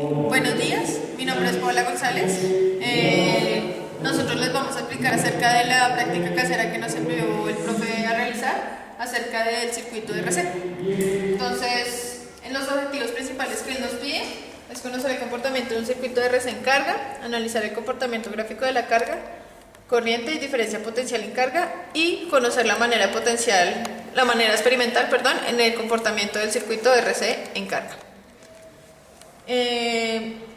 Buenos días, mi nombre es Paola González. Nosotros les vamos a explicar acerca de la práctica casera que nos envió el profe a realizar acerca del circuito de RC. Entonces, en los objetivos principales que él nos pide es conocer el comportamiento de un circuito de RC en carga, analizar el comportamiento gráfico de la carga, corriente y diferencia potencial en carga y conocer la manera experimental, en el comportamiento del circuito de RC en carga.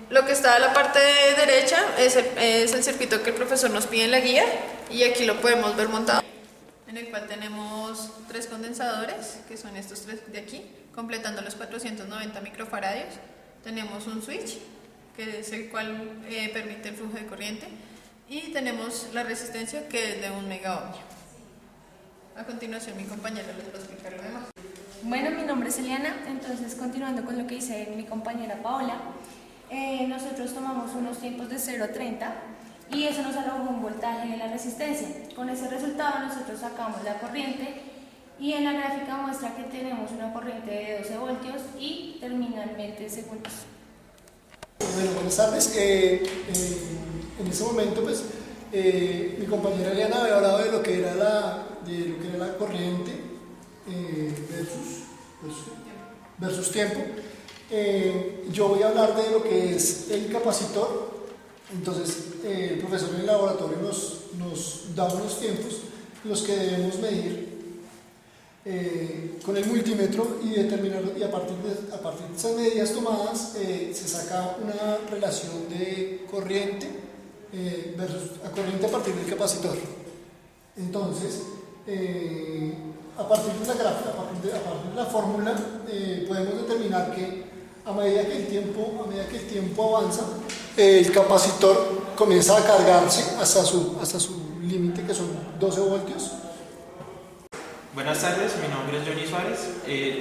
Lo que está a la parte derecha es el circuito que el profesor nos pide en la guía y aquí lo podemos ver montado, en el cual tenemos 3 condensadores, que son estos 3 de aquí, completando los 490 microfaradios. Tenemos un switch, que es el cual permite el flujo de corriente, y tenemos la resistencia, que es de 1 megaohmio. A continuación mi compañera les va a explicar lo demás. Bueno, mi nombre es Eliana, entonces continuando con lo que dice mi compañera Paola, nosotros tomamos unos tiempos de 0 a 30 y eso nos arrojó un voltaje de la resistencia. Con ese resultado nosotros sacamos la corriente y en la gráfica muestra que tenemos una corriente de 12 voltios y termina en 20 segundos. Bueno, buenas tardes. En ese momento, pues, mi compañera Eliana había hablado de lo que era la corriente versus tiempo. Yo voy a hablar de lo que es el capacitor. Entonces, el profesor en el laboratorio nos da unos tiempos los que debemos medir con el multímetro y determinar, y a partir de esas medidas tomadas se saca una relación de corriente versus a corriente a partir del capacitor. Entonces, a partir de la gráfica, a partir de la fórmula, podemos determinar que a medida que el tiempo avanza, el capacitor comienza a cargarse hasta su límite, que son 12 voltios. Buenas tardes, mi nombre es Johnny Suárez.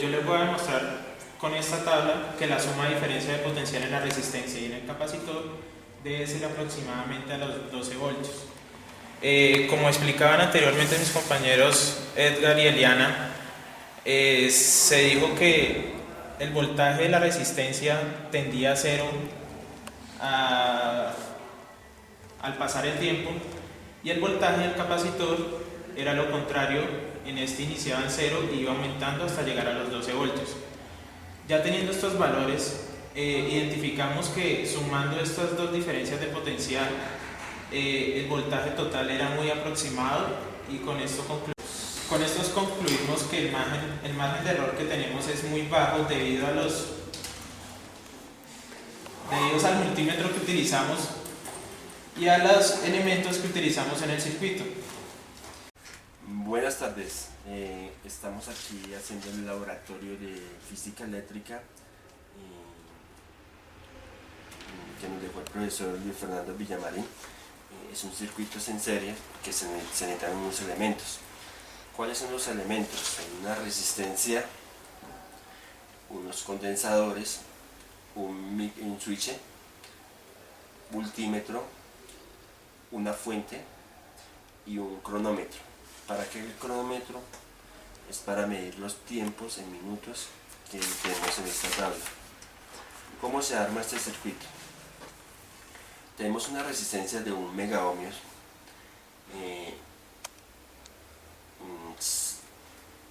Yo les voy a demostrar con esta tabla que la suma de diferencia de potencial en la resistencia y en el capacitor debe ser aproximadamente a los 12 voltios. Como explicaban anteriormente mis compañeros Edgar y Eliana, se dijo que el voltaje de la resistencia tendía a cero al pasar el tiempo y el voltaje del capacitor era lo contrario. En este iniciaba en 0 y iba aumentando hasta llegar a los 12 voltios. Ya teniendo estos valores, identificamos que sumando estas dos diferencias de potencial, el voltaje total era muy aproximado y con esto concluimos que el margen de error que tenemos es muy bajo debido al multímetro que utilizamos y a los elementos que utilizamos en el circuito. Buenas tardes, estamos aquí haciendo el laboratorio de física eléctrica que nos dejó el profesor Luis Fernando Villamarín. Es un circuito en serie que se necesitan unos elementos. ¿Cuáles son los elementos? Hay una resistencia, unos condensadores, un switch, multímetro, una fuente y un cronómetro. ¿Para qué el cronómetro? Es para medir los tiempos en minutos que tenemos en esta tabla. ¿Cómo se arma este circuito? Tenemos una resistencia de 1 megaohmios,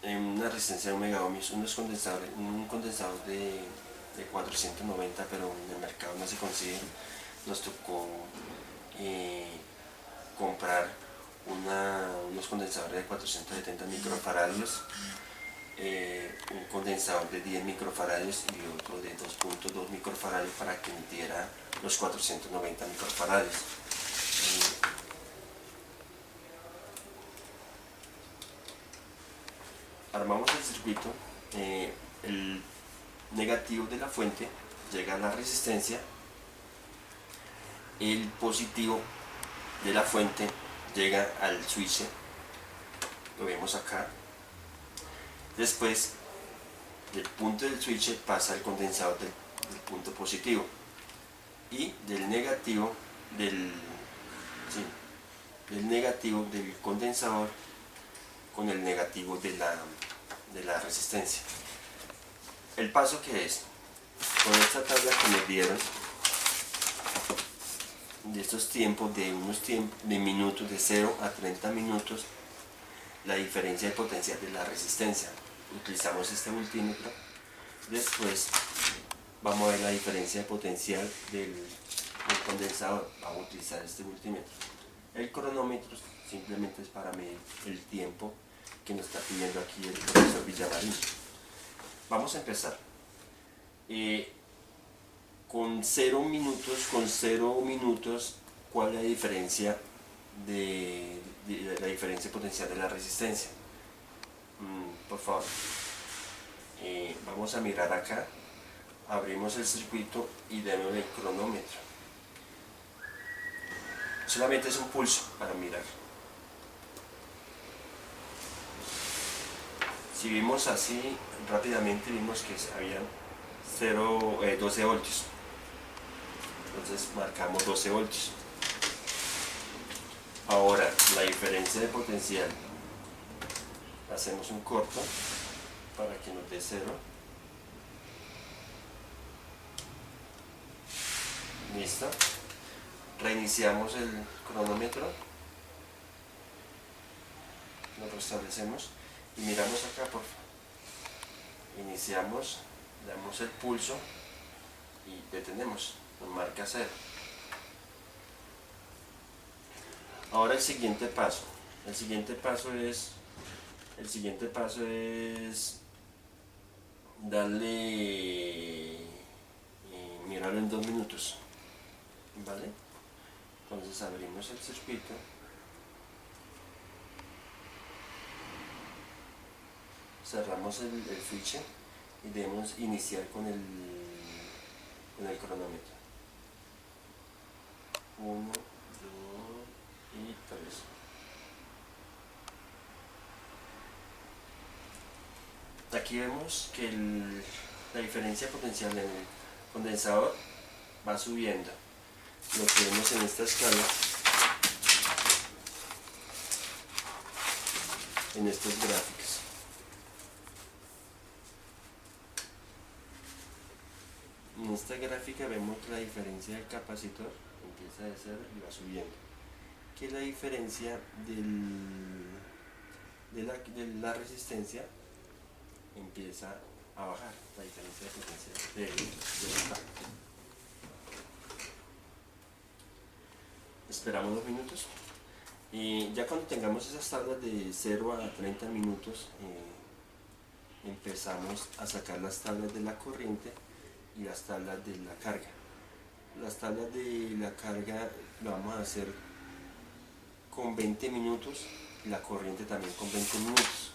una resistencia de 1 megaohmios, un condensador de 490, pero en el mercado no se consigue. Nos tocó comprar unos condensadores de 470 microfaradios, un condensador de 10 microfaradios y otro de 2.2 microfaradios para que emitiera los 490 microfaradios. Armamos el circuito, el negativo de la fuente llega a la resistencia, el positivo de la fuente llega al switch, lo vemos acá. Después del punto del switch pasa al condensador del punto positivo y del negativo del condensador con el negativo de la resistencia. El paso que es, con esta tabla que me dieron, de estos tiempos, de unos tiempos de minutos, de 0 a 30 minutos, la diferencia de potencial de la resistencia. Utilizamos este multímetro. Después vamos a ver la diferencia de potencial del condensador. Vamos a utilizar este multímetro. El cronómetro simplemente es para medir el tiempo que nos está pidiendo aquí el profesor Villamarín. Vamos a empezar. Con 0 minutos, ¿cuál es la diferencia de la diferencia potencial de la resistencia? Por favor, vamos a mirar acá, abrimos el circuito y demos el cronómetro. Solamente es un pulso para mirar. Si vimos así rápidamente, vimos que habían 12 voltios. Entonces marcamos 12 voltios. Ahora, la diferencia de potencial. Hacemos un corto para que nos dé 0. Listo. Reiniciamos el cronómetro. Lo restablecemos y miramos acá, por favor. Iniciamos, damos el pulso y detenemos. Nos marca 0. Ahora el siguiente paso. El siguiente paso es darle, mirarlo en 2 minutos, ¿vale? Entonces abrimos el circuito, cerramos el switch y debemos iniciar con el cronómetro. 1, 2 y 3. Aquí vemos que la diferencia potencial en el condensador va subiendo. Lo que vemos en esta escala, en estos gráficos. En esta gráfica vemos que la diferencia del capacitor empieza de 0 y va subiendo. Que la diferencia de la resistencia empieza a bajar, la diferencia de potencial de esta. Esperamos 2 minutos y ya cuando tengamos esas tablas de 0 a 30 minutos empezamos a sacar las tablas de la corriente y las tablas de la carga. Las tablas de la carga lo vamos a hacer con 20 minutos y la corriente también con 20 minutos.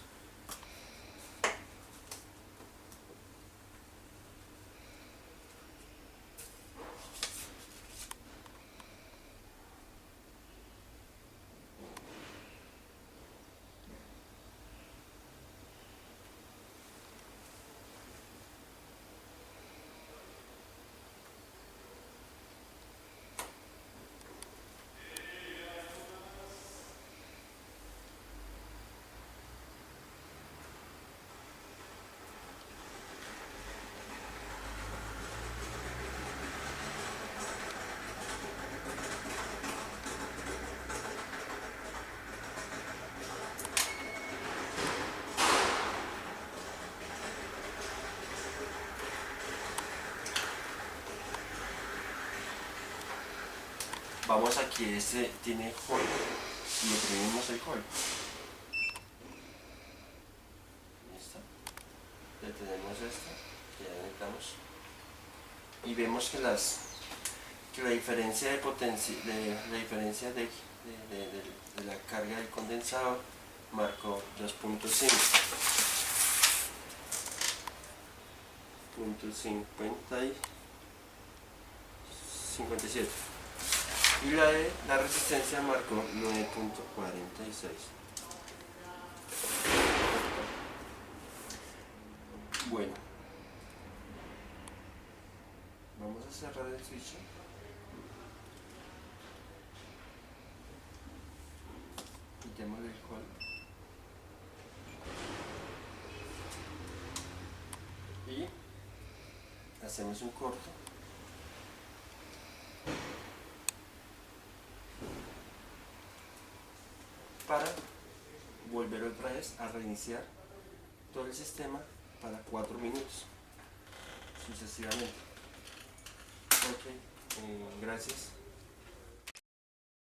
Vamos aquí, este tiene hold y oprimimos el hold. ¿Listo? Detenemos esto, que ya necesitamos. Y vemos que la diferencia de potencia, la diferencia de la carga del condensador marcó 2.5. 57. Y la resistencia marcó 9.46. Bueno, vamos a cerrar el switch. Quitémosle el hold. Y hacemos un corto. para volver otra vez a reiniciar todo el sistema para 4 minutos sucesivamente. Ok, gracias.